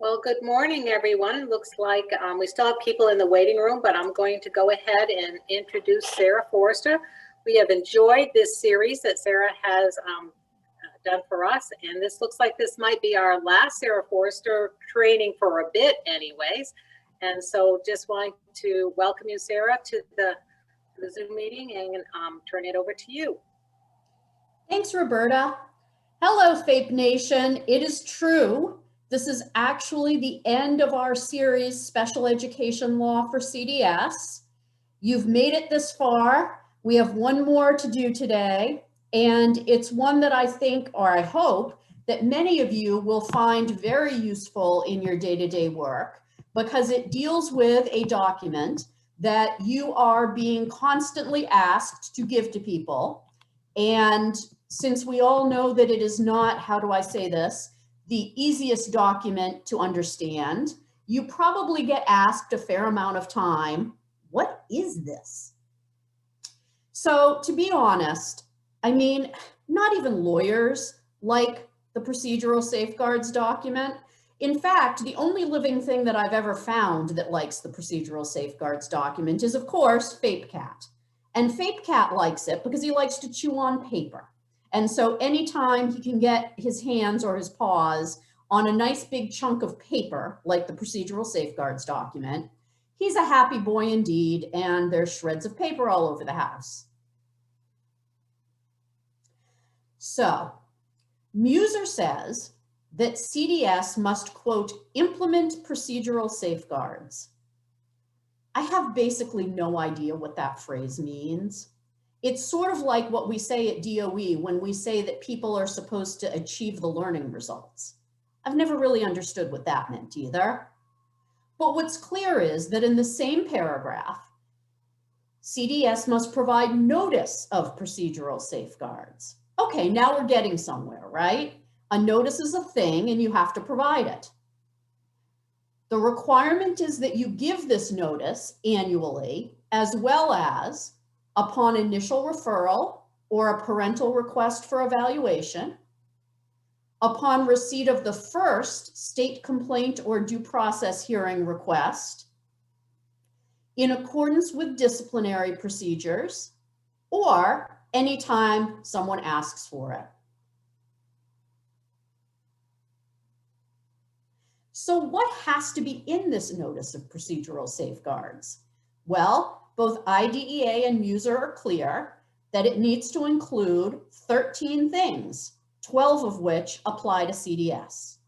Well, good morning, everyone. It looks like we still have people in the waiting room, but I'm going to go ahead and introduce Sarah Forrester. We have enjoyed this series that Sarah has done for us, and this looks like this might be our last Sarah Forrester training for a bit anyways. And so just wanting to welcome you, Sarah, to the Zoom meeting and turn it over to you. Thanks, Roberta. Hello, FAPE Nation. It is true. This is actually the end of our series, Special Education Law for CDS. You've made it this far. We have one more to do today, and it's one that I think, or I hope, that many of you will find very useful in your day-to-day work, because it deals with a document that you are being constantly asked to give to people. And since we all know that it is not, how do I say this, the easiest document to understand, you probably get asked a fair amount of time, what is this? So to be honest, I mean, not even lawyers like the Procedural Safeguards document. In fact, the only living thing that I've ever found that likes the Procedural Safeguards document is, of course, FAPEcat. And FAPEcat likes it because he likes to chew on paper. And so anytime he can get his hands or his paws on a nice big chunk of paper, like the Procedural Safeguards document, he's a happy boy indeed, and there's shreds of paper all over the house. So, Muser says that CDS must, quote, implement procedural safeguards. I have basically no idea what that phrase means. It's sort of like what we say at DOE when we say that people are supposed to achieve the learning results. I've never really understood what that meant either. But what's clear is that in the same paragraph, CDS must provide notice of procedural safeguards. Okay, now we're getting somewhere, right? A notice is a thing and you have to provide it. The requirement is that you give this notice annually, as well as upon initial referral or a parental request for evaluation, upon receipt of the first state complaint or due process hearing request, in accordance with disciplinary procedures, or anytime someone asks for it. So what has to be in this notice of procedural safeguards? Well, both IDEA and Muser are clear that it needs to include 13 things, 12 of which apply to CDS.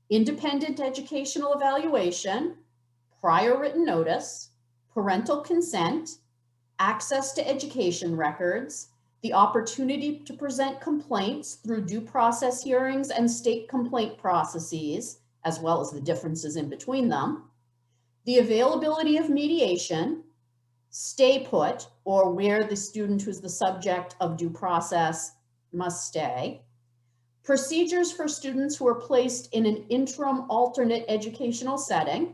Independent educational evaluation, prior written notice, parental consent, access to education records, the opportunity to present complaints through due process hearings and state complaint processes, as well as the differences in between them, the availability of mediation, stay put, or where the student who's the subject of due process must stay, procedures for students who are placed in an interim alternate educational setting,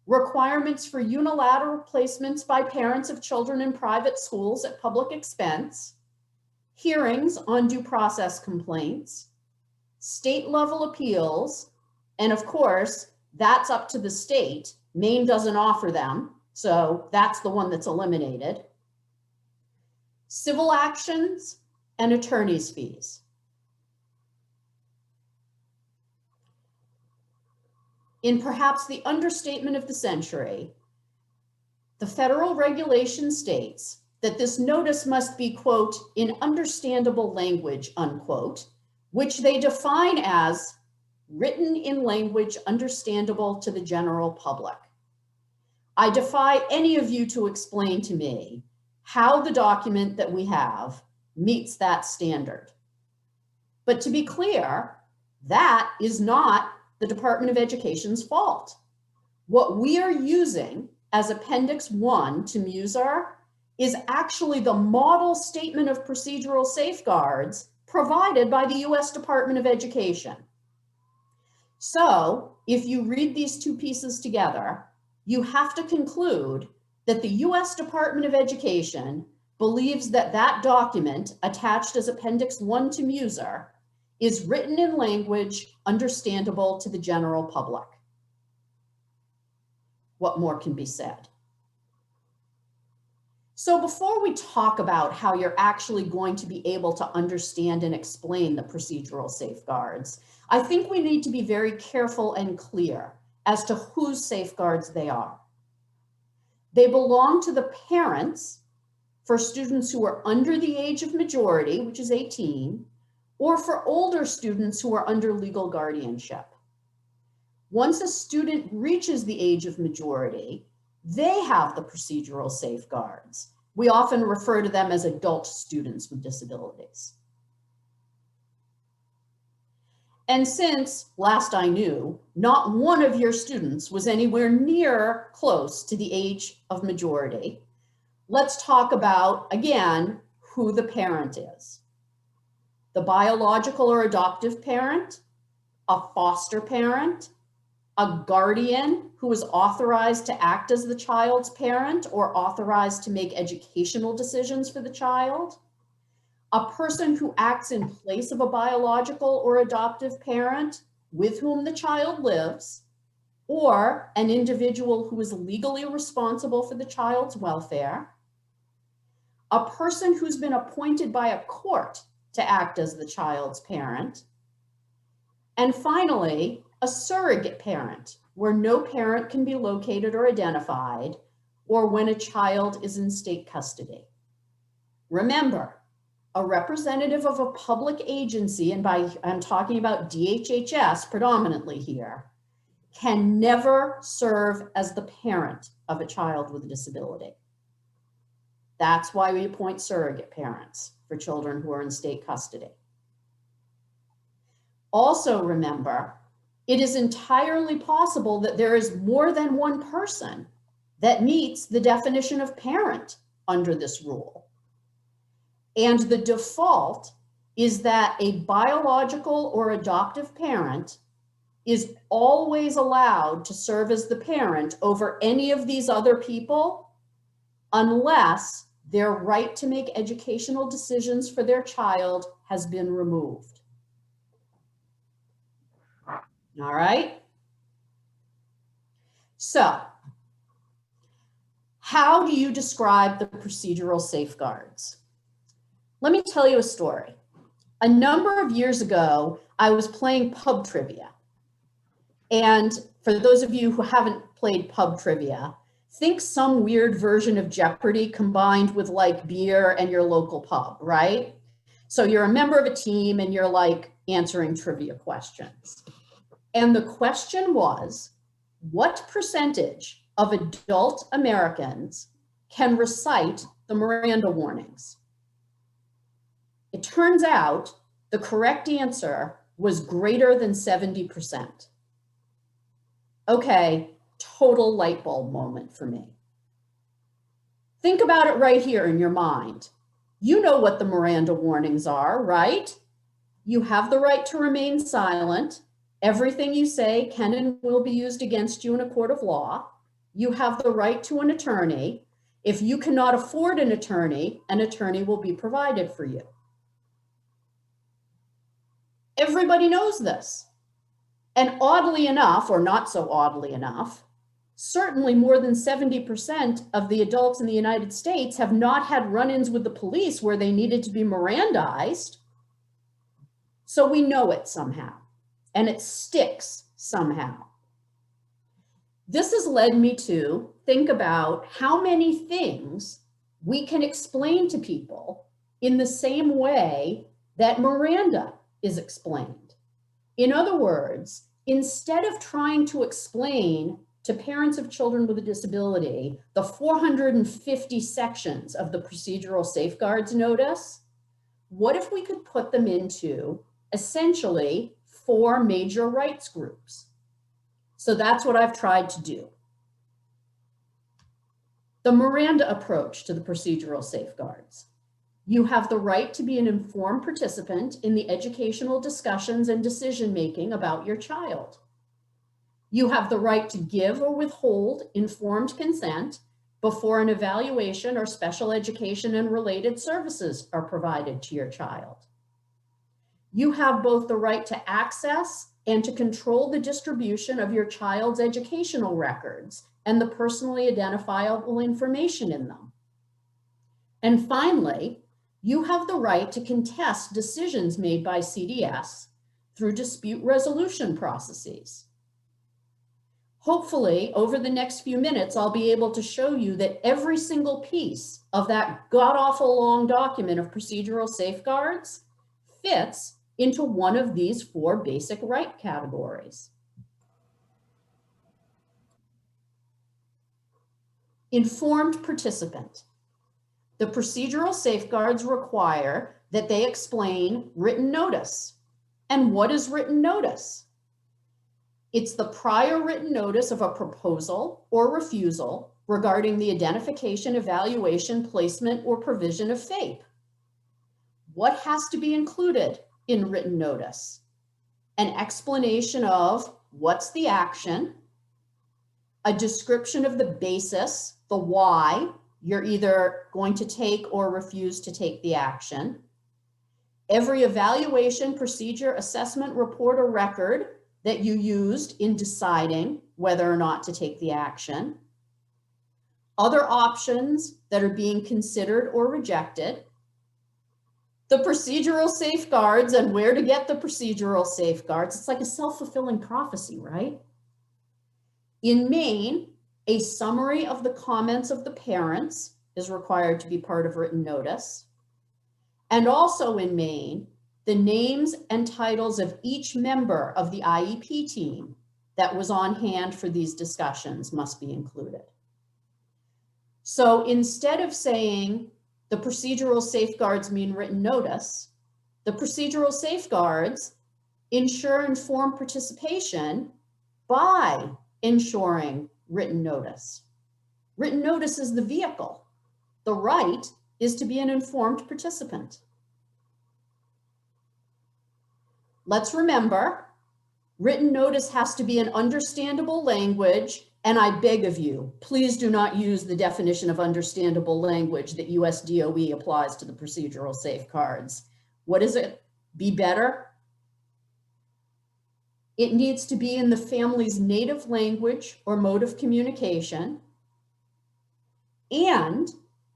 requirements for unilateral placements by parents of children in private schools at public expense, hearings on due process complaints, state level appeals, and of course, that's up to the state. Maine doesn't offer them, so that's the one that's eliminated. Civil actions and attorney's fees. In perhaps the understatement of the century, the federal regulation states that this notice must be, quote, in understandable language, unquote, which they define as written in language understandable to the general public. I defy any of you to explain to me how the document that we have meets that standard. But to be clear, that is not the Department of Education's fault. What we are using as Appendix 1 to Muser is actually the model statement of procedural safeguards provided by the US Department of Education. So if you read these two pieces together, you have to conclude that the US Department of Education believes that that document attached as Appendix 1 to Muser is written in language understandable to the general public. What more can be said? So before we talk about how you're actually going to be able to understand and explain the procedural safeguards, I think we need to be very careful and clear as to whose safeguards they are. They belong to the parents for students who are under the age of majority, which is 18, or for older students who are under legal guardianship. Once a student reaches the age of majority, they have the procedural safeguards. We often refer to them as adult students with disabilities. And since, last I knew, not one of your students was anywhere near close to the age of majority, let's talk about, again, who the parent is. The biological or adoptive parent, a foster parent, a guardian who is authorized to act as the child's parent or authorized to make educational decisions for the child, a person who acts in place of a biological or adoptive parent with whom the child lives, or an individual who is legally responsible for the child's welfare, a person who's been appointed by a court to act as the child's parent, and finally, a surrogate parent, where no parent can be located or identified, or when a child is in state custody. Remember, a representative of a public agency, and I'm talking about DHHS predominantly here, can never serve as the parent of a child with a disability. That's why we appoint surrogate parents for children who are in state custody. Also remember, it is entirely possible that there is more than one person that meets the definition of parent under this rule. And the default is that a biological or adoptive parent is always allowed to serve as the parent over any of these other people, unless their right to make educational decisions for their child has been removed. All right? So, how do you describe the procedural safeguards? Let me tell you a story. A number of years ago, I was playing pub trivia. And for those of you who haven't played pub trivia, think some weird version of Jeopardy combined with like beer and your local pub, right? So you're a member of a team and you're like answering trivia questions. And the question was, what percentage of adult Americans can recite the Miranda warnings? It turns out the correct answer was greater than 70%. Okay, total light bulb moment for me. Think about it right here in your mind. You know what the Miranda warnings are, right? You have the right to remain silent. Everything you say can and will be used against you in a court of law. You have the right to an attorney. If you cannot afford an attorney will be provided for you. Everybody knows this. And oddly enough, or not so oddly enough, certainly more than 70% of the adults in the United States have not had run-ins with the police where they needed to be Mirandized. So we know it somehow, and it sticks somehow. This has led me to think about how many things we can explain to people in the same way that Miranda is explained. In other words, instead of trying to explain to parents of children with a disability the 450 sections of the procedural safeguards notice, what if we could put them into essentially 4 major rights groups? So that's what I've tried to do. The Miranda approach to the procedural safeguards. You have the right to be an informed participant in the educational discussions and decision-making about your child. You have the right to give or withhold informed consent before an evaluation or special education and related services are provided to your child. You have both the right to access and to control the distribution of your child's educational records and the personally identifiable information in them. And finally, you have the right to contest decisions made by CDS through dispute resolution processes. Hopefully, over the next few minutes, I'll be able to show you that every single piece of that god-awful long document of procedural safeguards fits into one of these 4 basic right categories. Informed participant. The procedural safeguards require that they explain written notice. And what is written notice? It's the prior written notice of a proposal or refusal regarding the identification, evaluation, placement, or provision of FAPE. What has to be included in written notice? An explanation of what's the action, a description of the basis, the why you're either going to take or refuse to take the action, every evaluation, procedure, assessment, report, or record that you used in deciding whether or not to take the action, other options that are being considered or rejected, the procedural safeguards and where to get the procedural safeguards. It's like a self-fulfilling prophecy, right? In Maine, a summary of the comments of the parents is required to be part of written notice. And also in Maine, the names and titles of each member of the IEP team that was on hand for these discussions must be included. So instead of saying the procedural safeguards mean written notice, the procedural safeguards ensure informed participation by ensuring written notice. Written notice is the vehicle. The right is to be an informed participant. Let's remember, written notice has to be in understandable language, and I beg of you, please do not use the definition of understandable language that US DOE applies to the procedural safeguards. What is it? Be better? It needs to be in the family's native language or mode of communication. And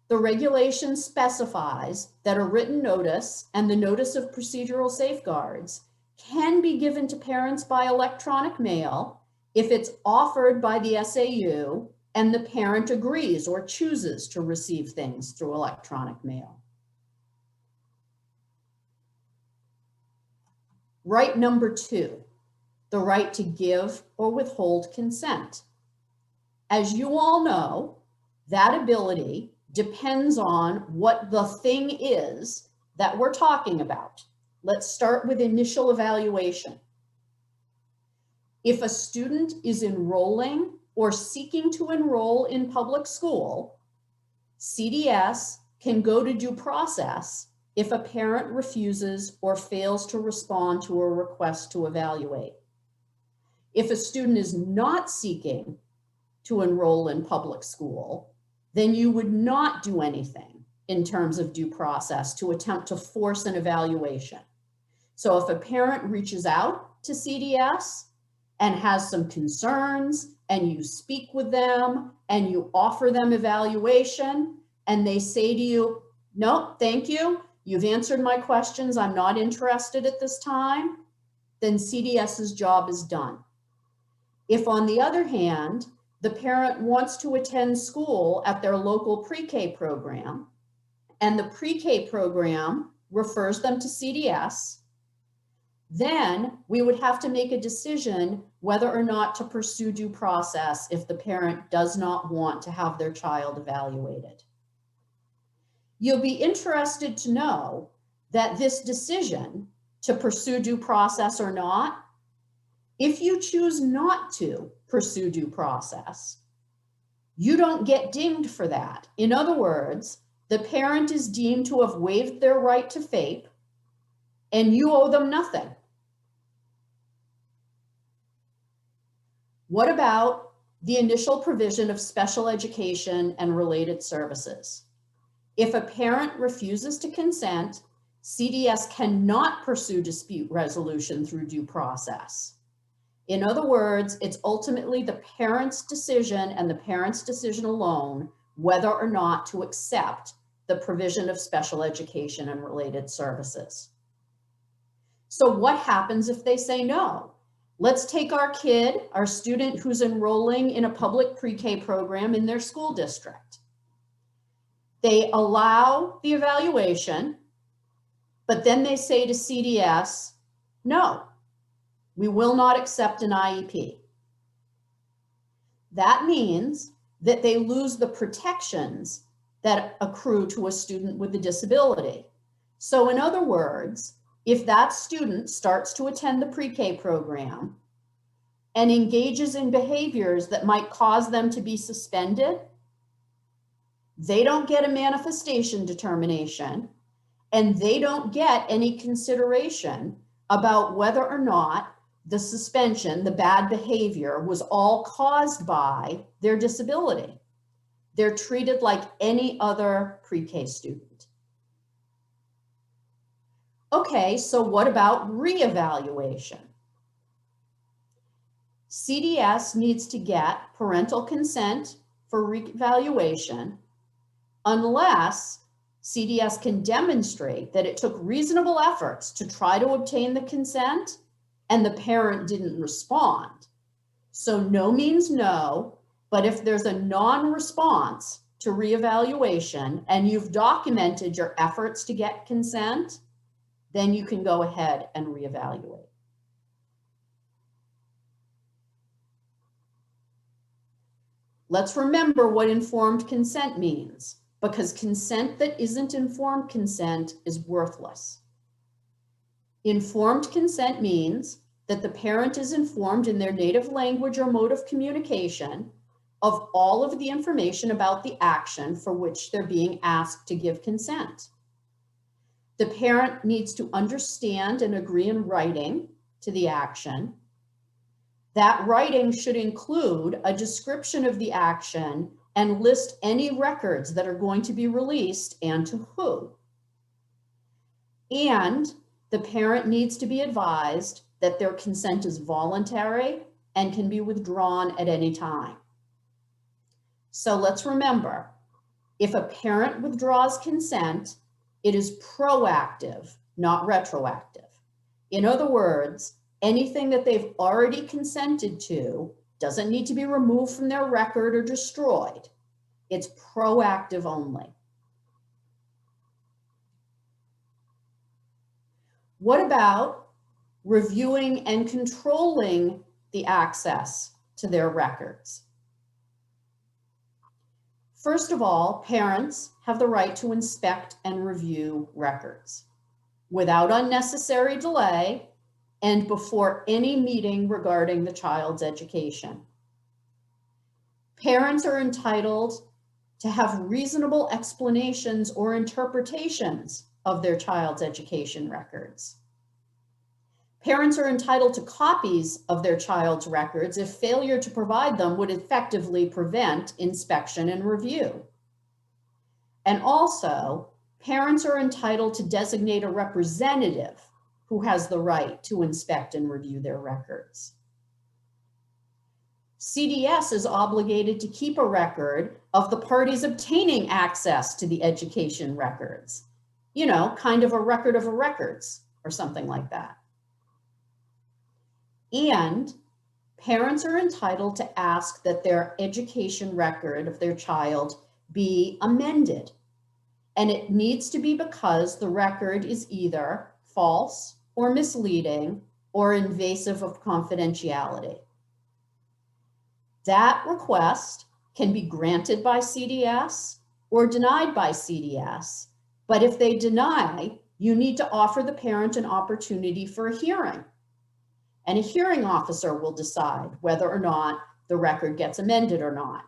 the regulation specifies that a written notice and the notice of procedural safeguards can be given to parents by electronic mail if it's offered by the SAU and the parent agrees or chooses to receive things through electronic mail. Right number 2, the right to give or withhold consent. As you all know, that ability depends on what the thing is that we're talking about. Let's start with initial evaluation. If a student is enrolling or seeking to enroll in public school, CDS can go to due process if a parent refuses or fails to respond to a request to evaluate. If a student is not seeking to enroll in public school, then you would not do anything in terms of due process to attempt to force an evaluation. So if a parent reaches out to CDS and has some concerns and you speak with them and you offer them evaluation and they say to you, no, thank you, you've answered my questions, I'm not interested at this time, then CDS's job is done. If on the other hand, the parent wants to attend school at their local pre-K program and the pre-K program refers them to CDS, then we would have to make a decision whether or not to pursue due process if the parent does not want to have their child evaluated. You'll be interested to know that this decision to pursue due process or not, if you choose not to pursue due process, you don't get dinged for that. In other words, the parent is deemed to have waived their right to FAPE and you owe them nothing. What about the initial provision of special education and related services? If a parent refuses to consent, CDS cannot pursue dispute resolution through due process. In other words, it's ultimately the parent's decision and the parent's decision alone whether or not to accept the provision of special education and related services. So what happens if they say no? Let's take our kid, our student who's enrolling in a public pre-K program in their school district. They allow the evaluation, but then they say to CDS, no, we will not accept an IEP. That means that they lose the protections that accrue to a student with a disability. So in other words, if that student starts to attend the pre-K program and engages in behaviors that might cause them to be suspended, they don't get a manifestation determination, and they don't get any consideration about whether or not the suspension, the bad behavior, was all caused by their disability. They're treated like any other pre-K student. Okay, so what about reevaluation? CDS needs to get parental consent for reevaluation unless CDS can demonstrate that it took reasonable efforts to try to obtain the consent and the parent didn't respond. So no means no, but if there's a non-response to reevaluation and you've documented your efforts to get consent, then you can go ahead and reevaluate. Let's remember what informed consent means, because consent that isn't informed consent is worthless. Informed consent means that the parent is informed in their native language or mode of communication of all of the information about the action for which they're being asked to give consent. The parent needs to understand and agree in writing to the action. That writing should include a description of the action and list any records that are going to be released and to who. And the parent needs to be advised that their consent is voluntary and can be withdrawn at any time. So let's remember, if a parent withdraws consent, it is proactive, not retroactive. In other words, anything that they've already consented to doesn't need to be removed from their record or destroyed. It's proactive only. What about reviewing and controlling the access to their records? First of all, parents have the right to inspect and review records without unnecessary delay and before any meeting regarding the child's education. Parents are entitled to have reasonable explanations or interpretations of their child's education records. Parents are entitled to copies of their child's records if failure to provide them would effectively prevent inspection and review. And also, parents are entitled to designate a representative who has the right to inspect and review their records. CDS is obligated to keep a record of the parties obtaining access to the education records. You know, kind of a record of records or something like that. And parents are entitled to ask that their education record of their child be amended. And it needs to be because the record is either false or misleading or invasive of confidentiality. That request can be granted by CDS or denied by CDS, but if they deny, you need to offer the parent an opportunity for a hearing. And a hearing officer will decide whether or not the record gets amended or not.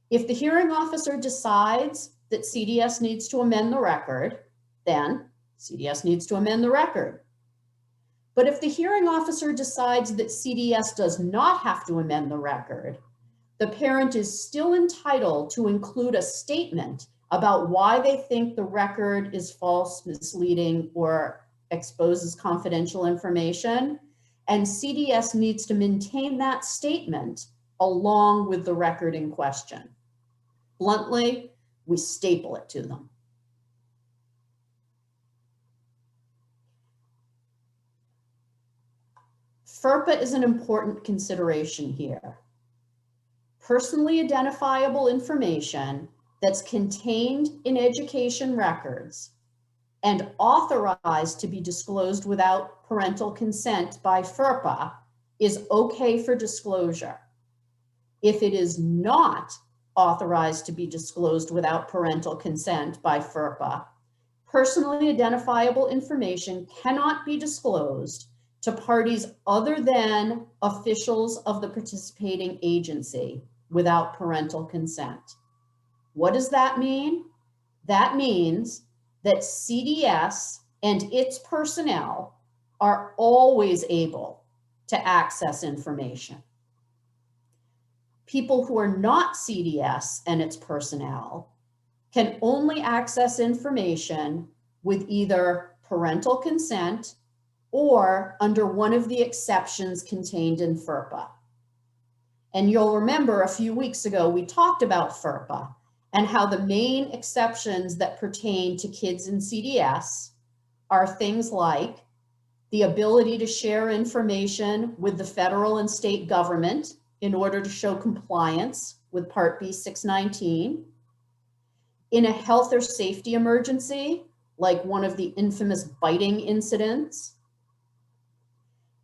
If the hearing officer decides that CDS needs to amend the record, then CDS needs to amend the record. But if the hearing officer decides that CDS does not have to amend the record, the parent is still entitled to include a statement about why they think the record is false, misleading, or exposes confidential information. And CDS needs to maintain that statement along with the record in question. Bluntly, we staple it to them. FAPEcat is an important consideration here. Personally identifiable information that's contained in education records and authorized to be disclosed without parental consent by FAPEcat is okay for disclosure. If it is not authorized to be disclosed without parental consent by FAPEcat, personally identifiable information cannot be disclosed to parties other than officials of the participating agency without parental consent. What does that mean? That means that CDS and its personnel are always able to access information. People who are not CDS and its personnel can only access information with either parental consent or under one of the exceptions contained in FAPEcat. And you'll remember a few weeks ago, we talked about FAPEcat and how the main exceptions that pertain to kids in CDS are things like the ability to share information with the federal and state government in order to show compliance with Part B 619, in a health or safety emergency, like one of the infamous biting incidents,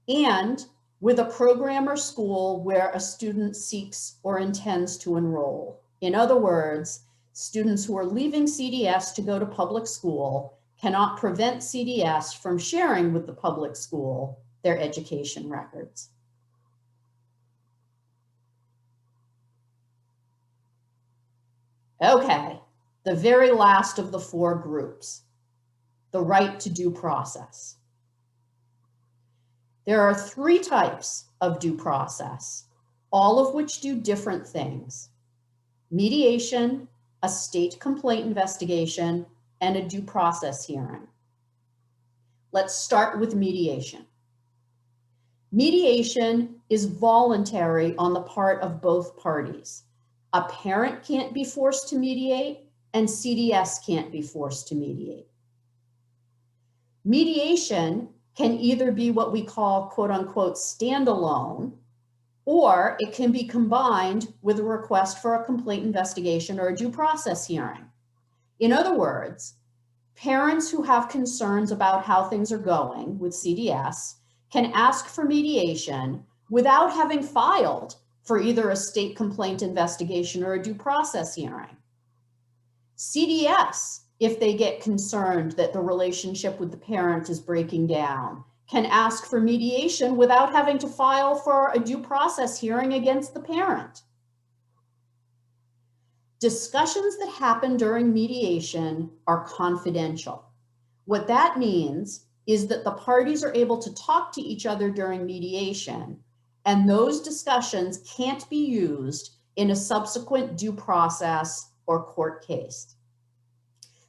and with a program or school where a student seeks or intends to enroll. In other words, students who are leaving CDS to go to public school cannot prevent CDS from sharing with the public school their education records. Okay, the very last of the four groups, the right to due process. There are three types of due process, all of which do different things: mediation, a state complaint investigation, and a due process hearing. Let's start with mediation. Mediation is voluntary on the part of both parties. A parent can't be forced to mediate, and CDS can't be forced to mediate. Mediation can either be what we call quote unquote standalone, or it can be combined with a request for a complaint investigation or a due process hearing. In other words, parents who have concerns about how things are going with CDS can ask for mediation without having filed for either a state complaint investigation or a due process hearing. CDS, if they get concerned that the relationship with the parent is breaking down, can ask for mediation without having to file for a due process hearing against the parent. Discussions that happen during mediation are confidential. What that means is that the parties are able to talk to each other during mediation, and those discussions can't be used in a subsequent due process or court case.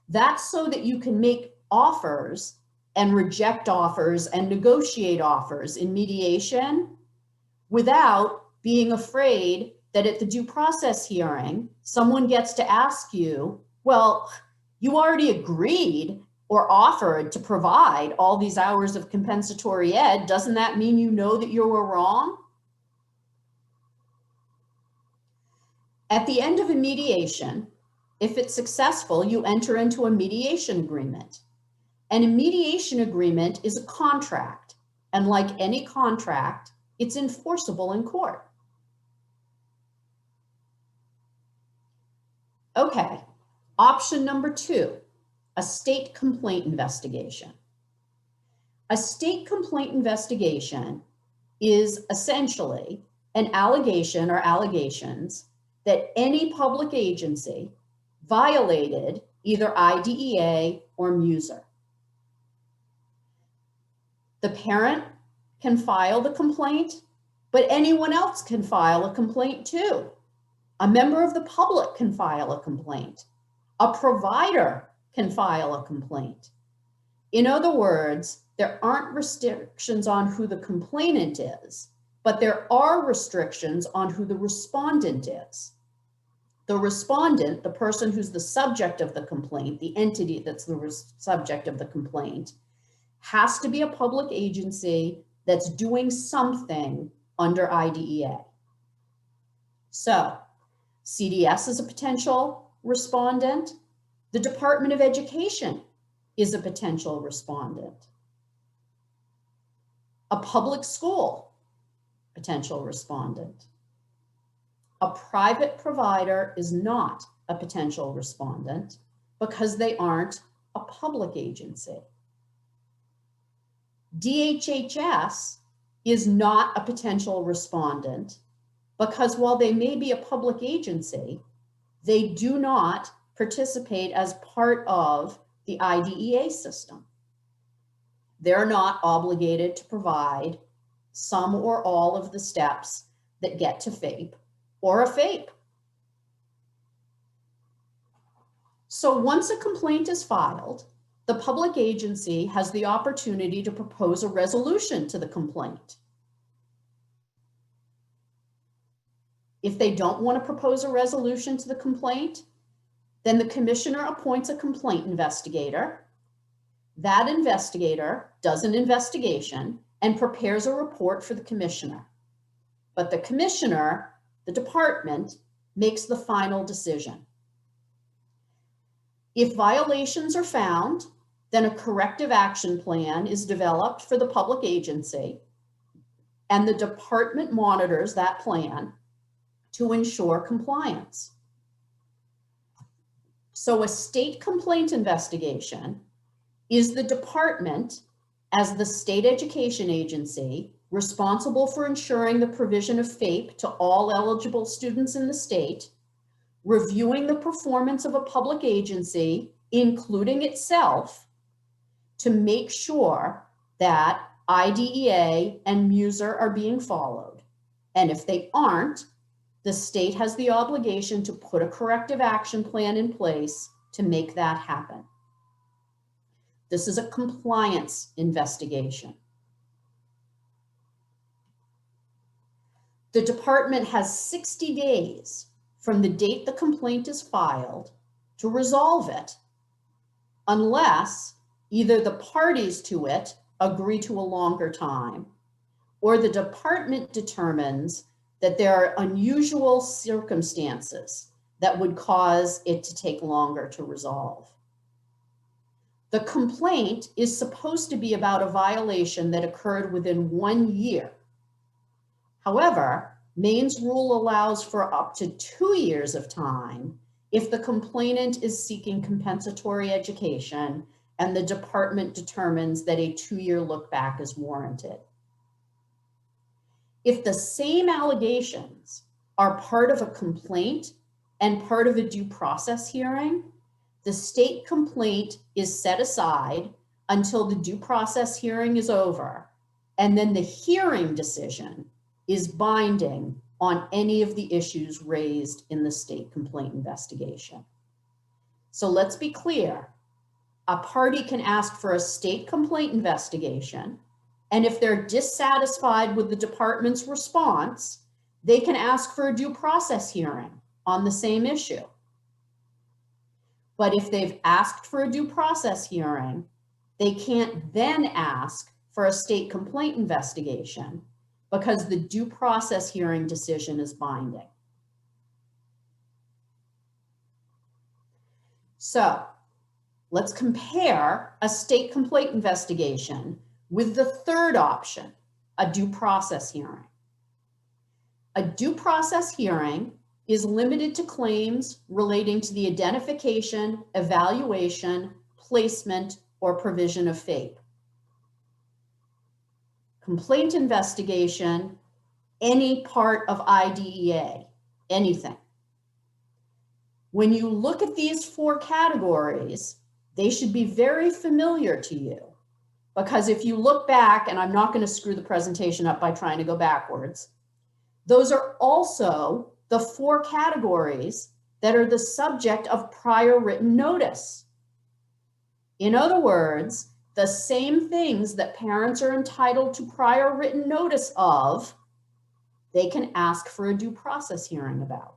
That's so that you can make offers and reject offers and negotiate offers in mediation without being afraid that at the due process hearing, someone gets to ask you, well, you already agreed or offered to provide all these hours of compensatory ed. Doesn't that mean you know that you were wrong? At the end of a mediation, if it's successful, you enter into a mediation agreement. And a mediation agreement is a contract. And like any contract, it's enforceable in court. Okay, option number 2, a state complaint investigation. A state complaint investigation is essentially an allegation or allegations that any public agency violated either IDEA or MUSER. The parent can file the complaint, but anyone else can file a complaint too. A member of the public can file a complaint. A provider can file a complaint. In other words, there aren't restrictions on who the complainant is, but there are restrictions on who the respondent is. The respondent, the person who's the subject of the complaint, the entity that's the subject of the complaint, has to be a public agency that's doing something under IDEA. So, CDS is a potential respondent. The Department of Education is a potential respondent. A public school, potential respondent. A private provider is not a potential respondent because they aren't a public agency. DHHS is not a potential respondent because while they may be a public agency, they do not participate as part of the IDEA system. They're not obligated to provide some or all of the steps that get to FAPE or a FAPE. So once a complaint is filed, the public agency has the opportunity to propose a resolution to the complaint. If they don't want to propose a resolution to the complaint, then the commissioner appoints a complaint investigator. That investigator does an investigation and prepares a report for the commissioner. But the commissioner, the department, makes the final decision. If violations are found, then a corrective action plan is developed for the public agency, and the department monitors that plan to ensure compliance. So a state complaint investigation is the department, as the state education agency, responsible for ensuring the provision of FAPE to all eligible students in the state, reviewing the performance of a public agency, including itself, to make sure that IDEA and MUSER are being followed. And if they aren't, the state has the obligation to put a corrective action plan in place to make that happen. This is a compliance investigation. The department has 60 days from the date the complaint is filed to resolve it, unless either the parties to it agree to a longer time, or the department determines that there are unusual circumstances that would cause it to take longer to resolve. The complaint is supposed to be about a violation that occurred within 1 year. However, Maine's rule allows for up to 2 years of time if the complainant is seeking compensatory education and the department determines that a 2-year look back is warranted. If the same allegations are part of a complaint and part of a due process hearing, the state complaint is set aside until the due process hearing is over, and then the hearing decision is binding on any of the issues raised in the state complaint investigation. So let's be clear. A party can ask for a state complaint investigation, and if they're dissatisfied with the department's response, they can ask for a due process hearing on the same issue. But if they've asked for a due process hearing, they can't then ask for a state complaint investigation because the due process hearing decision is binding. So let's compare a state complaint investigation with the third option, a due process hearing. A due process hearing is limited to claims relating to the identification, evaluation, placement, or provision of FAPE. Complaint investigation, any part of IDEA, anything. When you look at these 4 categories, they should be very familiar to you, because if you look back, and I'm not going to screw the presentation up by trying to go backwards, those are also the 4 categories that are the subject of prior written notice. In other words, the same things that parents are entitled to prior written notice of, they can ask for a due process hearing about.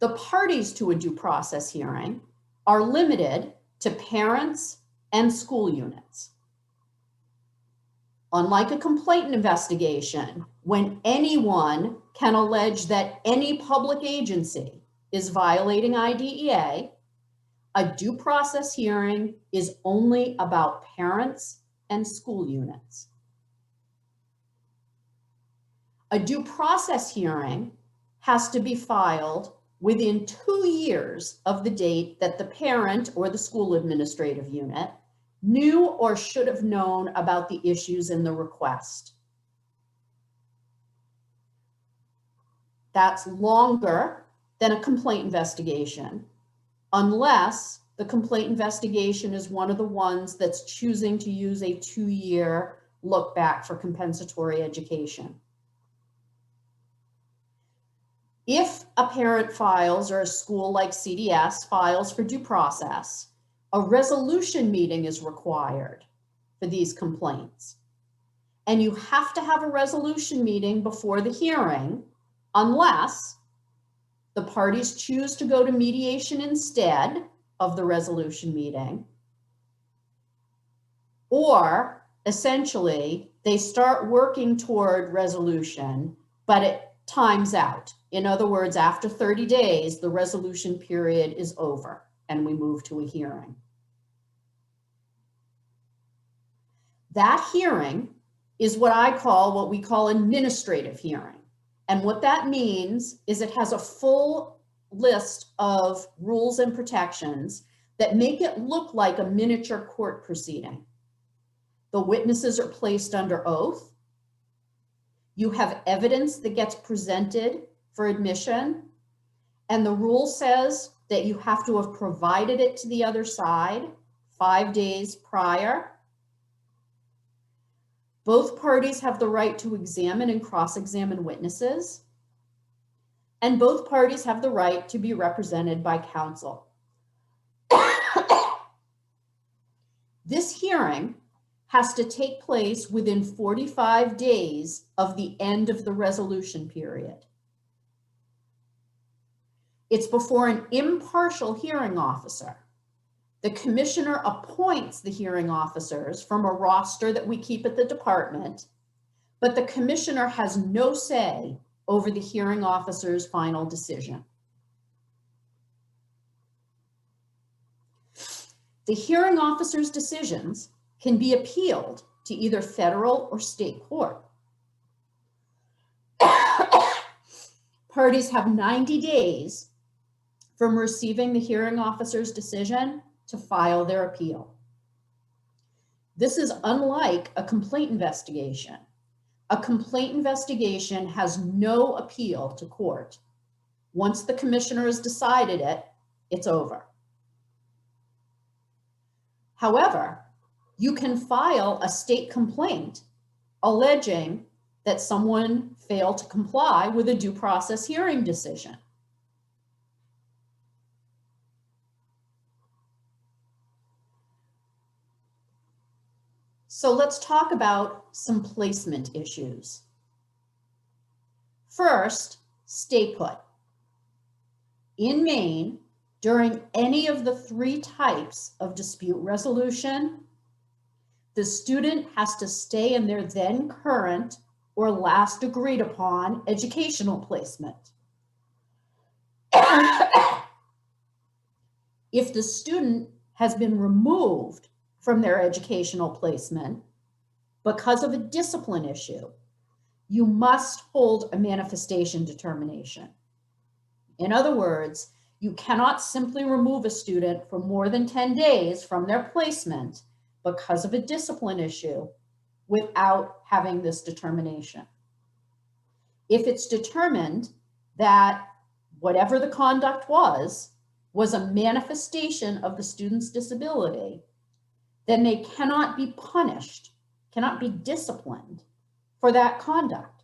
The parties to a due process hearing are limited to parents and school units. Unlike a complaint investigation, when anyone can allege that any public agency is violating IDEA, a due process hearing is only about parents and school units. A due process hearing has to be filed within 2 years of the date that the parent or the school administrative unit knew or should have known about the issues in the request. That's longer than a complaint investigation, unless the complaint investigation is one of the ones that's choosing to use a 2-year look back for compensatory education. If a parent files or a school like CDS files for due process, a resolution meeting is required for these complaints. And you have to have a resolution meeting before the hearing unless the parties choose to go to mediation instead of the resolution meeting, or essentially they start working toward resolution, but it times out. In other words, after 30 days, the resolution period is over and we move to a hearing. That hearing is what we call an administrative hearing. And what that means is it has a full list of rules and protections that make it look like a miniature court proceeding. The witnesses are placed under oath. You have evidence that gets presented for admission, and the rule says that you have to have provided it to the other side 5 days prior. Both parties have the right to examine and cross-examine witnesses, and both parties have the right to be represented by counsel. This hearing has to take place within 45 days of the end of the resolution period. It's before an impartial hearing officer. The commissioner appoints the hearing officers from a roster that we keep at the department, but the commissioner has no say over the hearing officer's final decision. The hearing officer's decisions can be appealed to either federal or state court. Parties have 90 days from receiving the hearing officer's decision to file their appeal. This is unlike a complaint investigation. A complaint investigation has no appeal to court. Once the commissioner has decided it, it's over. However, you can file a state complaint alleging that someone failed to comply with a due process hearing decision. So let's talk about some placement issues. First, stay put. In Maine, during any of the 3 types of dispute resolution, the student has to stay in their then current or last agreed upon educational placement. If the student has been removed from their educational placement because of a discipline issue, you must hold a manifestation determination. In other words, you cannot simply remove a student for more than 10 days from their placement because of a discipline issue without having this determination. If it's determined that whatever the conduct was a manifestation of the student's disability, then they cannot be punished, cannot be disciplined for that conduct.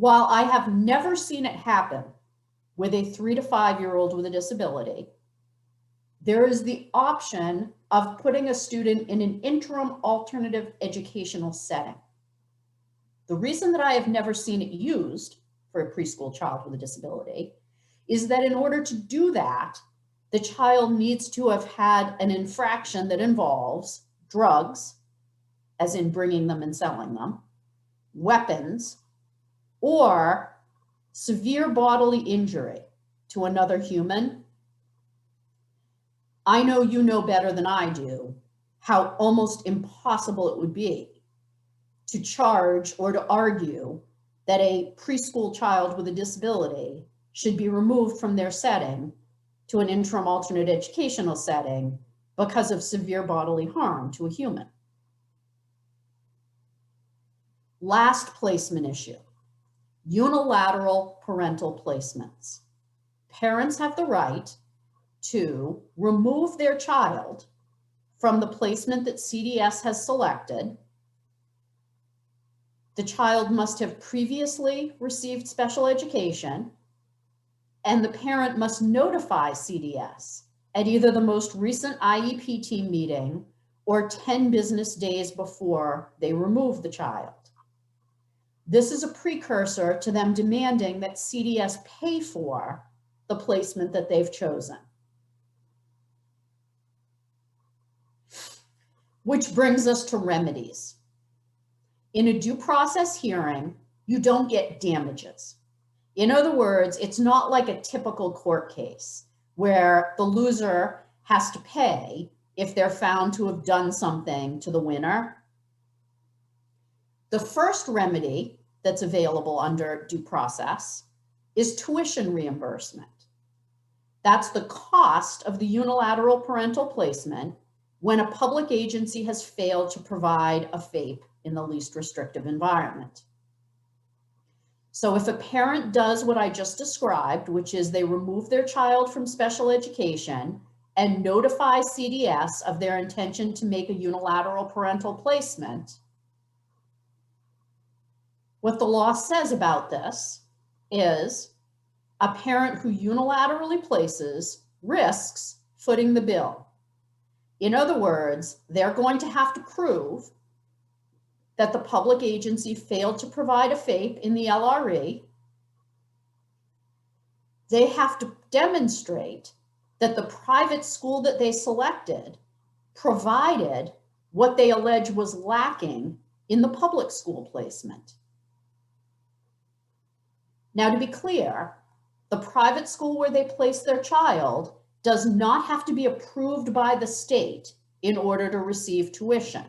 While I have never seen it happen with a 3 to 5-year-old with a disability, there is the option of putting a student in an interim alternative educational setting. The reason that I have never seen it used for a preschool child with a disability is that in order to do that, the child needs to have had an infraction that involves drugs, as in bringing them and selling them, weapons, or severe bodily injury to another human. I know you know better than I do how almost impossible it would be to charge or to argue that a preschool child with a disability should be removed from their setting to an interim alternate educational setting because of severe bodily harm to a human. Last placement issue, unilateral parental placements. Parents have the right to remove their child from the placement that CDS has selected. The child must have previously received special education, and the parent must notify CDS at either the most recent IEP team meeting or 10 business days before they remove the child. This is a precursor to them demanding that CDS pay for the placement that they've chosen. Which brings us to remedies. In a due process hearing, you don't get damages. In other words, it's not like a typical court case where the loser has to pay if they're found to have done something to the winner. The first remedy that's available under due process is tuition reimbursement. That's the cost of the unilateral parental placement when a public agency has failed to provide a FAPE in the least restrictive environment. So if a parent does what I just described, which is they remove their child from special education and notify CDS of their intention to make a unilateral parental placement, what the law says about this is a parent who unilaterally places risks footing the bill. In other words, they're going to have to prove that the public agency failed to provide a FAPE in the LRE. They have to demonstrate that the private school that they selected provided what they allege was lacking in the public school placement. Now, to be clear, the private school where they place their child does not have to be approved by the state in order to receive tuition.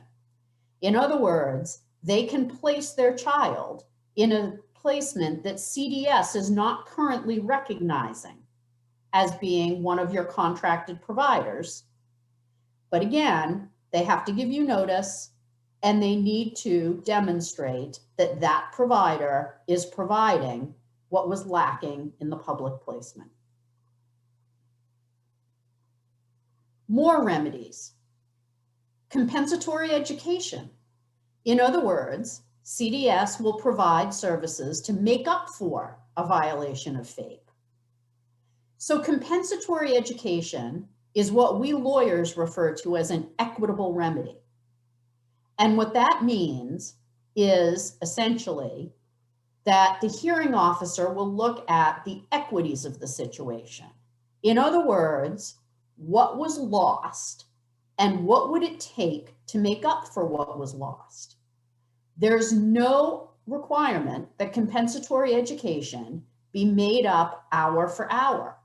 In other words, they can place their child in a placement that CDS is not currently recognizing as being one of your contracted providers. But again, they have to give you notice and they need to demonstrate that that provider is providing what was lacking in the public placement. More remedies. Compensatory education. In other words, CDS will provide services to make up for a violation of FAPE. So compensatory education is what we lawyers refer to as an equitable remedy. And what that means is essentially that the hearing officer will look at the equities of the situation. In other words, what was lost and what would it take to make up for what was lost? There's no requirement that compensatory education be made up hour for hour.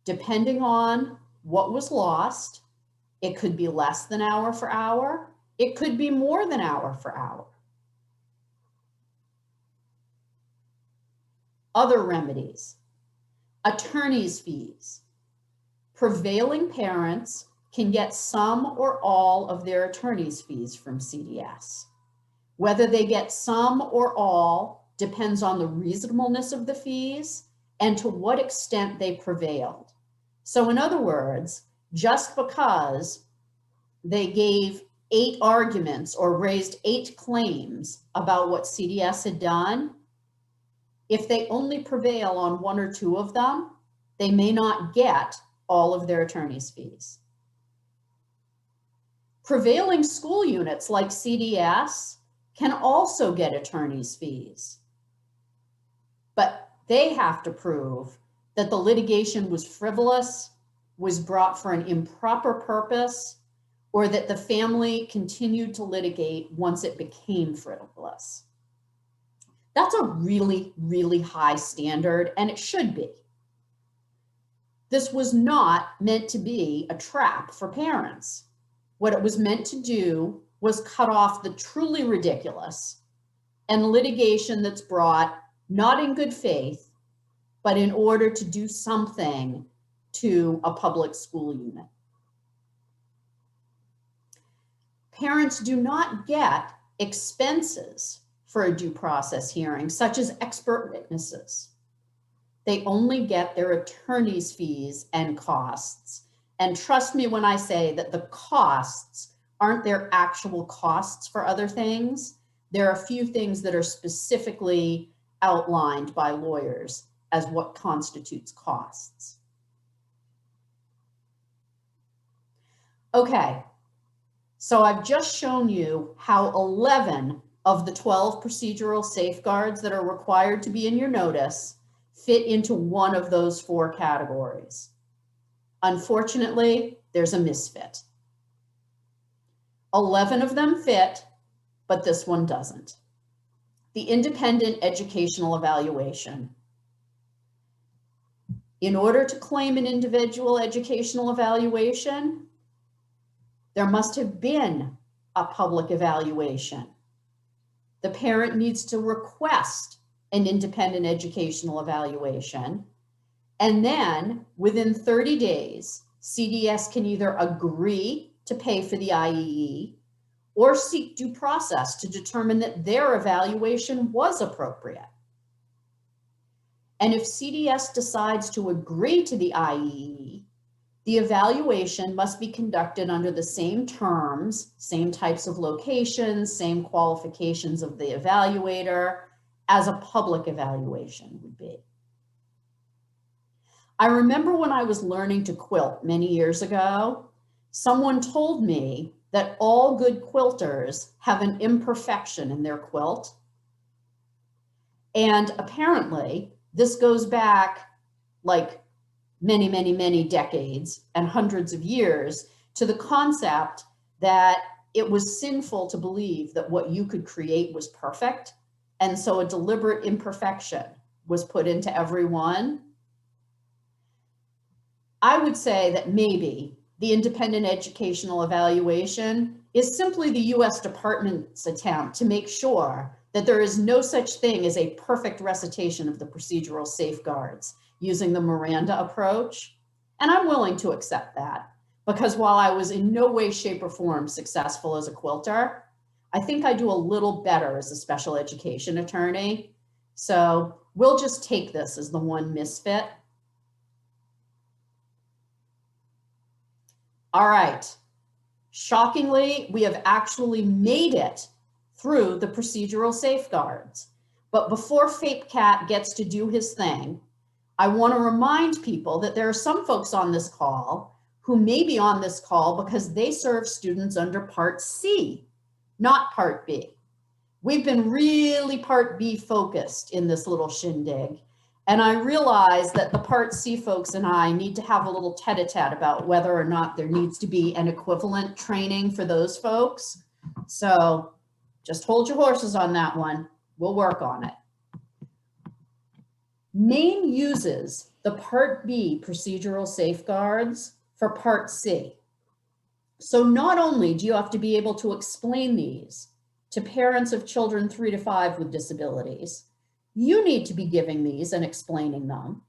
Depending on what was lost, it could be less than hour for hour. It could be more than hour for hour. Other remedies, attorney's fees. Prevailing parents can get some or all of their attorney's fees from CDS. Whether they get some or all depends on the reasonableness of the fees and to what extent they prevailed. So in other words, just because they gave 8 arguments or raised 8 claims about what CDS had done, if they only prevail on 1 or 2 of them, they may not get all of their attorney's fees. Prevailing school units like CDS can also get attorney's fees, but they have to prove that the litigation was frivolous, was brought for an improper purpose, or that the family continued to litigate once it became frivolous. That's a really, really high standard, and it should be. This was not meant to be a trap for parents. What it was meant to do was cut off the truly ridiculous and litigation that's brought not in good faith, but in order to do something to a public school unit. Parents do not get expenses for a due process hearing, such as expert witnesses. They only get their attorney's fees and costs. And trust me when I say that the costs aren't their actual costs for other things. There are a few things that are specifically outlined by lawyers as what constitutes costs. Okay, so I've just shown you how 11 of the 12 procedural safeguards that are required to be in your notice fit into one of those 4 categories. Unfortunately, there's a misfit. 11 of them fit, but this one doesn't. The independent educational evaluation. In order to claim an individual educational evaluation, there must have been a public evaluation. The parent needs to request an independent educational evaluation. And then within 30 days, CDS can either agree to pay for the IEE or seek due process to determine that their evaluation was appropriate. And if CDS decides to agree to the IEE, the evaluation must be conducted under the same terms, same types of locations, same qualifications of the evaluator as a public evaluation would be. I remember when I was learning to quilt many years ago, someone told me that all good quilters have an imperfection in their quilt. And apparently, this goes back like many, many, many decades and hundreds of years to the concept that it was sinful to believe that what you could create was perfect. And so a deliberate imperfection was put into every one. I would say that maybe the independent educational evaluation is simply the US Department's attempt to make sure that there is no such thing as a perfect recitation of the procedural safeguards using the Miranda approach. And I'm willing to accept that, because while I was in no way, shape, or form successful as a quilter, I think I do a little better as a special education attorney. So we'll just take this as the one misfit. All right, shockingly, we have actually made it through the procedural safeguards. But before FAPEcat gets to do his thing, I want to remind people that there are some folks on this call who may be on this call because they serve students under Part C, not Part B. We've been really Part B focused in this little shindig. And I realize that the Part C folks and I need to have a little tete-a-tete about whether or not there needs to be an equivalent training for those folks. So just hold your horses on that one. We'll work on it. Maine uses the Part B procedural safeguards for Part C. So not only do you have to be able to explain these to parents of children 3 to 5 with disabilities, you need to be giving these and explaining them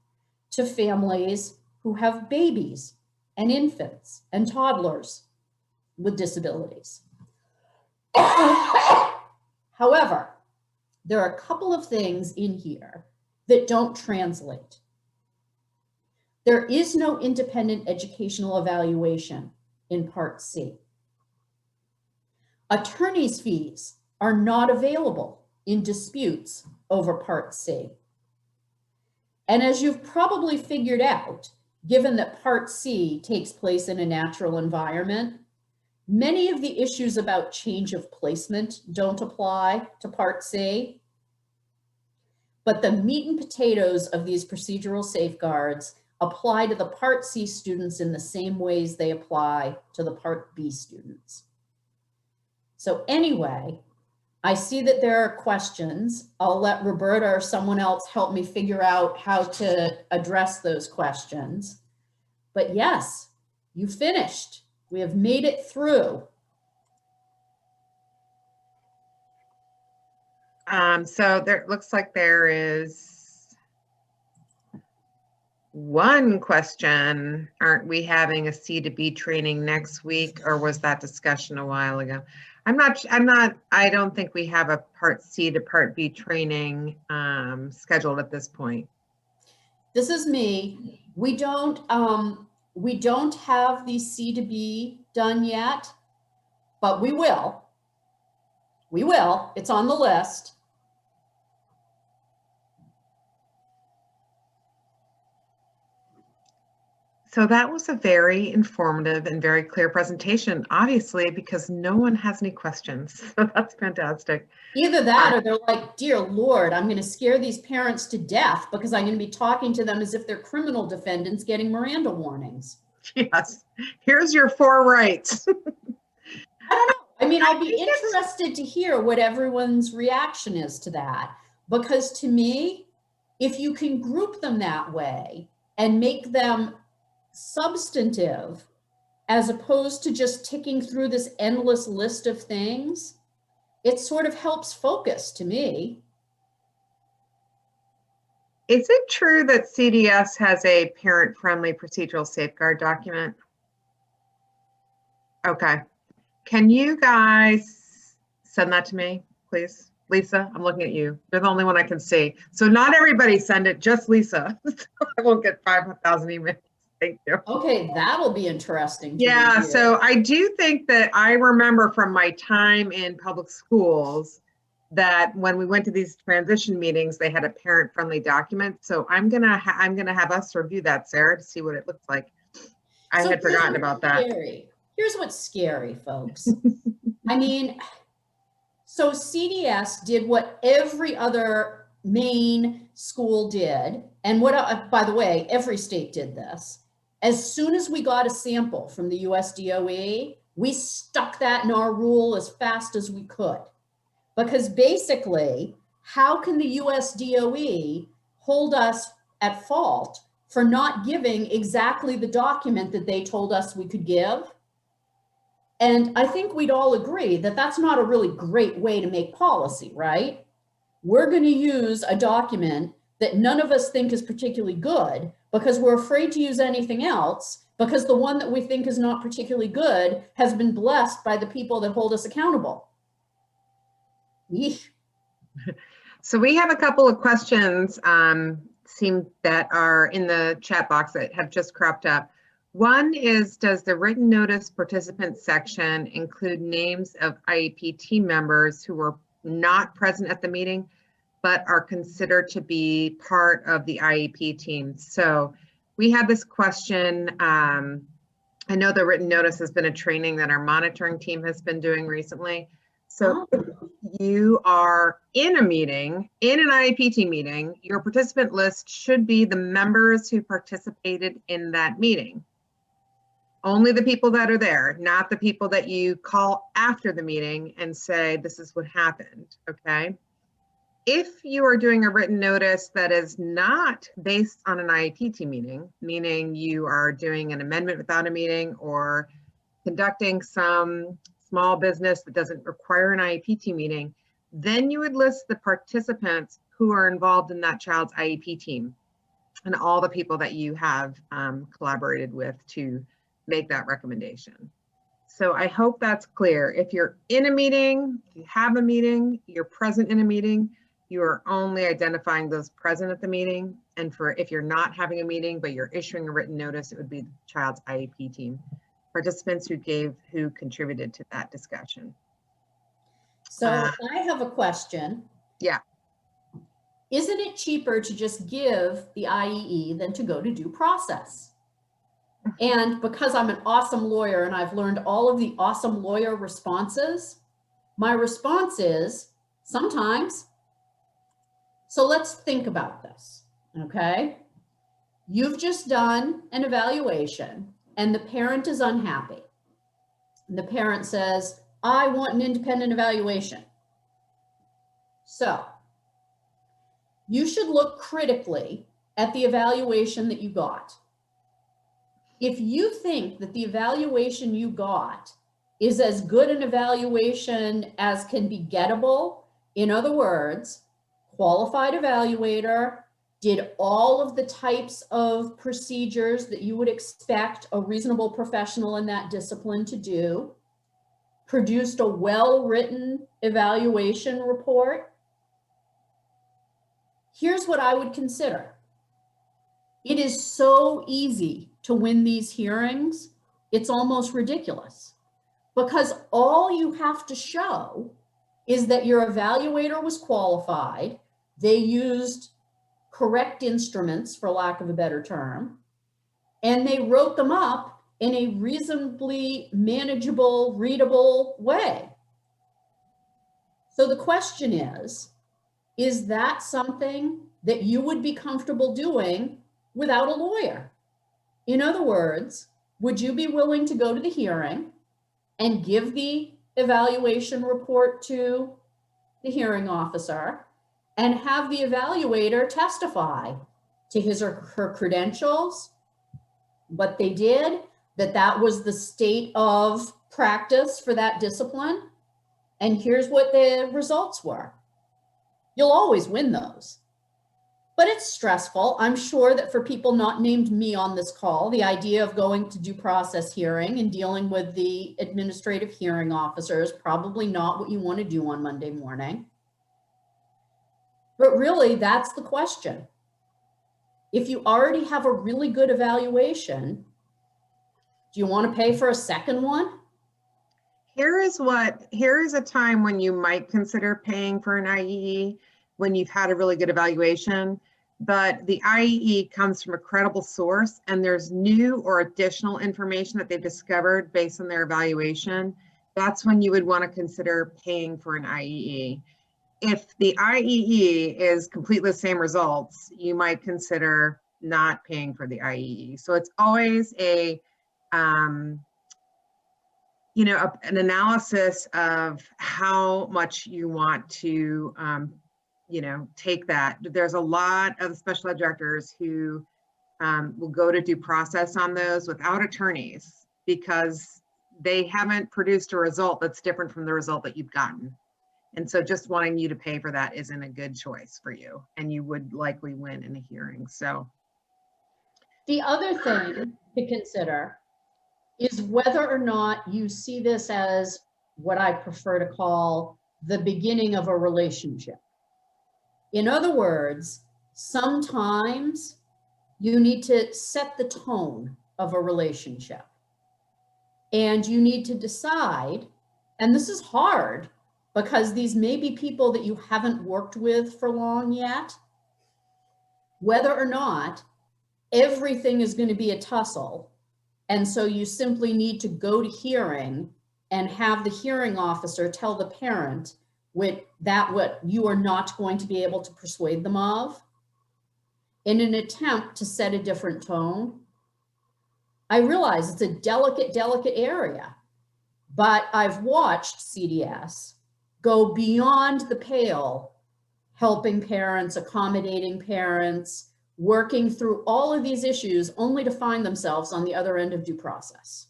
to families who have babies and infants and toddlers with disabilities. However, there are a couple of things in here that don't translate. There is no independent educational evaluation in Part C. Attorney's fees are not available in disputes over Part C. And as you've probably figured out, given that Part C takes place in a natural environment, many of the issues about change of placement don't apply to Part C. But the meat and potatoes of these procedural safeguards apply to the Part C students in the same ways they apply to the Part B students. So anyway, I see that there are questions. I'll let Roberta or someone else help me figure out how to address those questions. But yes, you finished. We have made it through. So there looks like there is one question. Aren't we having a C to B training next week, or was that discussion a while ago? I don't think we have a Part C to Part B training scheduled at this point. This is me. We don't have the C to B done yet, but we will. We will. It's on the list. So that was a very informative and very clear presentation, obviously, because no one has any questions. So that's fantastic. Either that or they're like, dear Lord, I'm going to scare these parents to death because I'm going to be talking to them as if they're criminal defendants getting Miranda warnings. Yes. Here's your 4 rights. I don't know. I mean, I'd be interested to hear what everyone's reaction is to that. Because to me, if you can group them that way and make them substantive, as opposed to just ticking through this endless list of things, it sort of helps focus to me. Is it true that CDS has a parent-friendly procedural safeguard document? Okay. Can you guys send that to me, please? Lisa, I'm looking at you. You're the only one I can see. So not everybody send it, just Lisa. I won't get 5,000 emails. Thank you. Okay, that'll be interesting. Yeah, so I do think that I remember from my time in public schools that when we went to these transition meetings, they had a parent-friendly document. So I'm gonna have us review that, Sarah, to see what it looks like. I had forgotten about that. Here's what's scary, folks. I mean, so CDS did what every other Maine school did, and what, by the way, every state did this. As soon as we got a sample from the USDOE, we stuck that in our rule as fast as we could. Because basically, how can the USDOE hold us at fault for not giving exactly the document that they told us we could give? And I think we'd all agree that that's not a really great way to make policy, right? We're going to use a document that none of us think is particularly good because we're afraid to use anything else, because the one that we think is not particularly good has been blessed by the people that hold us accountable. Yeesh. So we have a couple of questions that are in the chat box that have just cropped up. One is, does the written notice participant section include names of IEP team members who were not present at the meeting, but are considered to be part of the IEP team? So we had this question. I know the written notice has been a training that our monitoring team has been doing recently. So if you are in a meeting, in an IEP team meeting, your participant list should be the members who participated in that meeting. Only the people that are there, not the people that you call after the meeting and say, this is what happened, okay? If you are doing a written notice that is not based on an IEP team meeting, meaning you are doing an amendment without a meeting or conducting some small business that doesn't require an IEP team meeting, then you would list the participants who are involved in that child's IEP team and all the people that you have collaborated with to make that recommendation. So I hope that's clear. If you're in a meeting, you have a meeting, you're present in a meeting, you are only identifying those present at the meeting. And if you're not having a meeting, but you're issuing a written notice, it would be the child's IEP team. Participants who contributed to that discussion. So I have a question. Yeah. Isn't it cheaper to just give the IEE than to go to due process? And because I'm an awesome lawyer and I've learned all of the awesome lawyer responses, my response is sometimes. So let's think about this, okay? You've just done an evaluation and the parent is unhappy. And the parent says, I want an independent evaluation. So you should look critically at the evaluation that you got. If you think that the evaluation you got is as good an evaluation as can be gettable, in other words, qualified evaluator, did all of the types of procedures that you would expect a reasonable professional in that discipline to do, produced a well-written evaluation report, here's what I would consider. It is so easy to win these hearings, it's almost ridiculous. Because all you have to show is that your evaluator was qualified, they used correct instruments, for lack of a better term, and they wrote them up in a reasonably manageable, readable way. So the question is that something that you would be comfortable doing without a lawyer? In other words, would you be willing to go to the hearing and give the evaluation report to the hearing officer and have the evaluator testify to his or her credentials, what they did, that was the state of practice for that discipline, and here's what the results were? You'll always win those. But it's stressful. I'm sure that for people not named me on this call, the idea of going to due process hearing and dealing with the administrative hearing officer is probably not what you want to do on Monday morning. But really, that's the question. If you already have a really good evaluation, do you want to pay for a second one? Here is a time when you might consider paying for an IEE when you've had a really good evaluation, but the IEE comes from a credible source and there's new or additional information that they've discovered based on their evaluation. That's when you would want to consider paying for an IEE. If the IEE is completely the same results, you might consider not paying for the IEE. So it's always an analysis of how much you want to, take that. There's a lot of special ed directors who will go to due process on those without attorneys because they haven't produced a result that's different from the result that you've gotten. And so just wanting you to pay for that isn't a good choice for you, and you would likely win in a hearing. So the other thing to consider is whether or not you see this as what I prefer to call the beginning of a relationship. In other words, sometimes you need to set the tone of a relationship. And you need to decide, and this is hard because these may be people that you haven't worked with for long yet, whether or not everything is going to be a tussle. And so you simply need to go to hearing and have the hearing officer tell the parent what you are not going to be able to persuade them of in an attempt to set a different tone. I realize it's a delicate area, but I've watched CDS go beyond the pale, helping parents, accommodating parents, working through all of these issues only to find themselves on the other end of due process.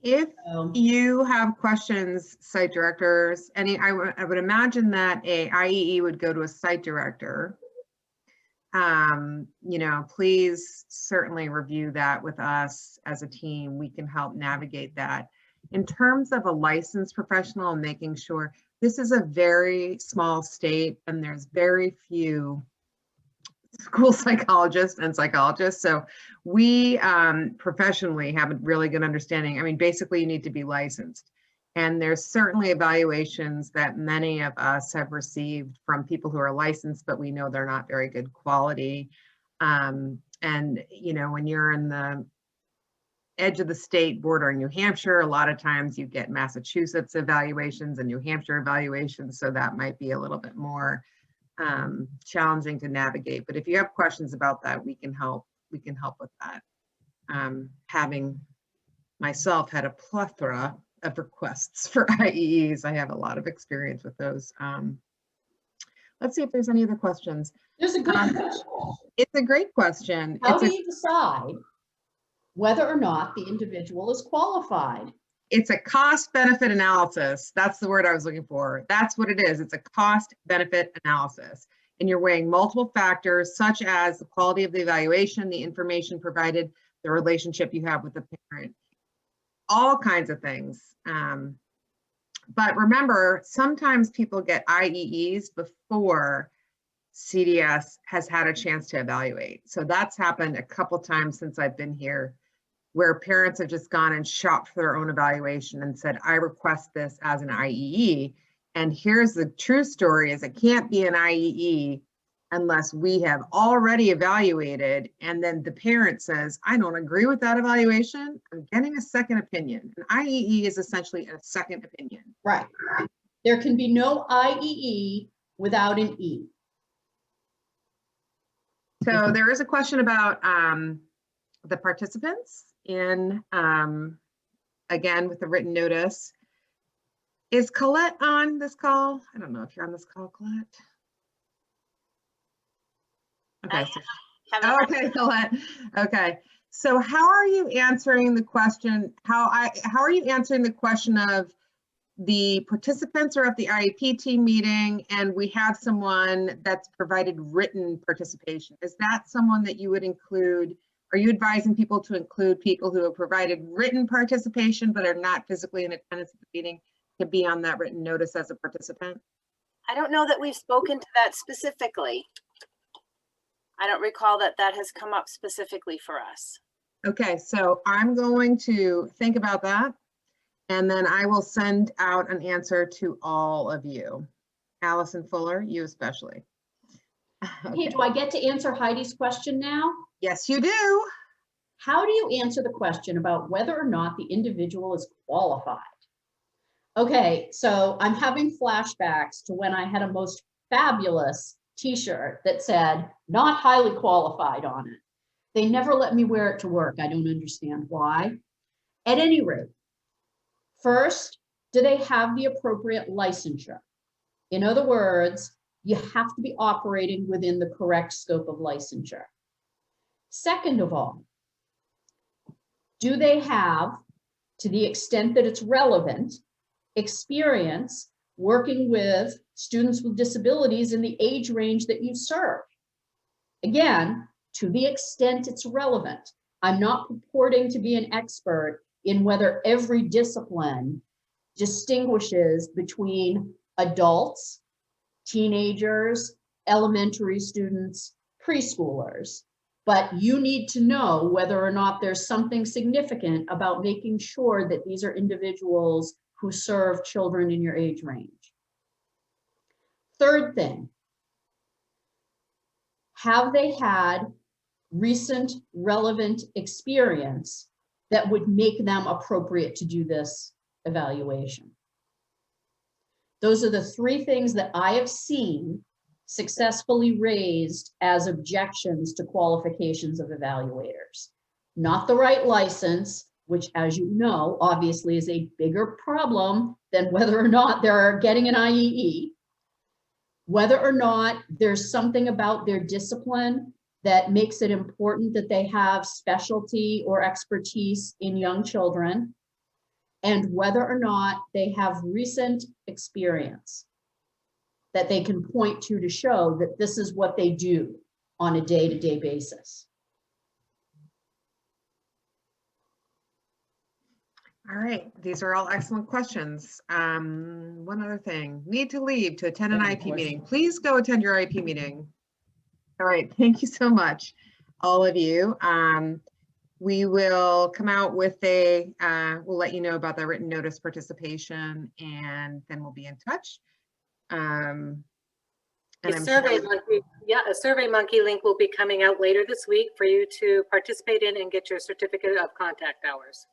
if you have questions, site directors, I would imagine that a IEE would go to a site director. Please certainly review that with us as a team. We can help navigate that. In terms of a licensed professional and making sure, this is a very small state and there's very few school psychologists and psychologists. So we professionally have a really good understanding. I mean, basically you need to be licensed. And there's certainly evaluations that many of us have received from people who are licensed, but we know they're not very good quality. And, you know, when you're in the edge of the state bordering New Hampshire, a lot of times you get Massachusetts evaluations and New Hampshire evaluations, so that might be a little bit more challenging to navigate. But if you have questions about that, we can help with that. Having myself had a plethora of requests for IEEs, I have a lot of experience with those. Let's see if there's any other questions. There's a good question. It's a great question. How do you decide whether or not the individual is qualified? It's a cost-benefit analysis. That's the word I was looking for. That's what it is. It's a cost-benefit analysis. And you're weighing multiple factors, such as the quality of the evaluation, the information provided, the relationship you have with the parent, all kinds of things. But remember, sometimes people get IEEs before CDS has had a chance to evaluate. So that's happened a couple times since I've been here, where parents have just gone and shopped for their own evaluation and said, I request this as an IEE. And here's the true story, is it can't be an IEE unless we have already evaluated. And then the parent says, I don't agree with that evaluation. I'm getting a second opinion. An IEE is essentially a second opinion. Right. There can be no IEE without an E. So there is a question about the participants in, again, with the written notice. Is Colette on this call? I don't know if you're on this call, Colette. Okay. Okay, Colette. Okay. So how are you answering the question? How are you answering the question of the participants are at the IEP team meeting and we have someone that's provided written participation? Is that someone that you would include? Are you advising people to include people who have provided written participation but are not physically in attendance at the meeting to be on that written notice as a participant? I don't know that we've spoken to that specifically. I don't recall that that has come up specifically for us. Okay, so I'm going to think about that, and then I will send out an answer to all of you. Allison Fuller, you especially. Okay, do I get to answer Heidi's question now? Yes, you do. How do you answer the question about whether or not the individual is qualified? Okay, so I'm having flashbacks to when I had a most fabulous t-shirt that said, not highly qualified on it. They never let me wear it to work. I don't understand why. At any rate, first, do they have the appropriate licensure? In other words, you have to be operating within the correct scope of licensure. Second of all, do they have, to the extent that it's relevant, experience working with students with disabilities in the age range that you serve? Again, to the extent it's relevant. I'm not purporting to be an expert in whether every discipline distinguishes between adults, teenagers, elementary students, preschoolers, but you need to know whether or not there's something significant about making sure that these are individuals who serve children in your age range. Third thing, have they had recent relevant experience that would make them appropriate to do this evaluation? Those are the three things that I have seen successfully raised as objections to qualifications of evaluators. Not the right license, which, as you know, obviously is a bigger problem than whether or not they're getting an IEE. Whether or not there's something about their discipline that makes it important that they have specialty or expertise in young children, and whether or not they have recent experience that they can point to show that this is what they do on a day-to-day basis. All right, these are all excellent questions. One other thing, need to leave to attend an IEP meeting. Please go attend your IEP meeting. All right, thank you so much, all of you. We will come out with a, we'll let you know about the written notice participation, and then we'll be in touch. And A I'm Survey sure, Monkey, yeah, a Survey Monkey link will be coming out later this week for you to participate in and get your certificate of contact hours.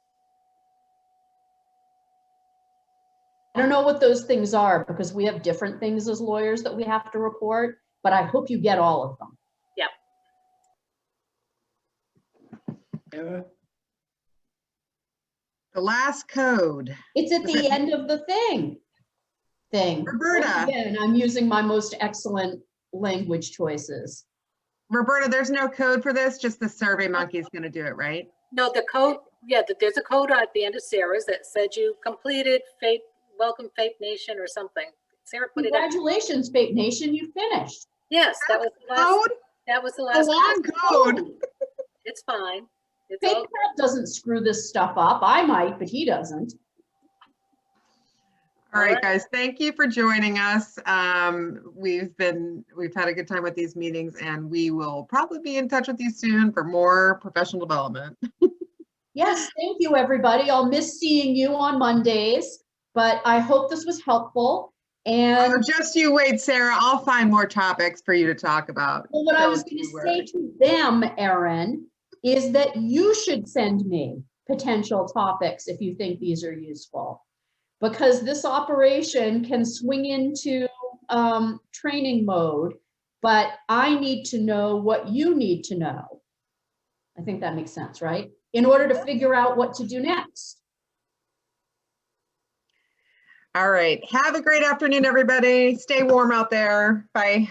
I don't know what those things are because we have different things as lawyers that we have to report, but I hope you get all of them. the last code. It's at Is the it- end of the thing. Roberta. Again, I'm using my most excellent language choices. Roberta, there's no code for this, just the Survey Monkey is going to do it, right? No, the code, yeah, there's a code at the end of Sarah's that said you completed FAPE, welcome FAPE Nation or something. Sarah put it up. Congratulations, Fape Nation, you finished. Yes, that was the last, Code? that was the A last. long code. It's fine. It's all, FAPEcat doesn't screw this stuff up. I might, but he doesn't. All right, guys, thank you for joining us. We've had a good time with these meetings, and we will probably be in touch with you soon for more professional development. Yes, thank you, everybody. I'll miss seeing you on Mondays, but I hope this was helpful. And Oh, just you wait, Sarah. I'll find more topics for you to talk about. well, what I was Don't going you to say worry. to them, Erin, is that you should send me potential topics if you think these are useful. Because this operation can swing into training mode, but I need to know what you need to know. I think that makes sense, right? In order to figure out what to do next. All right. Have a great afternoon, everybody. Stay warm out there. Bye.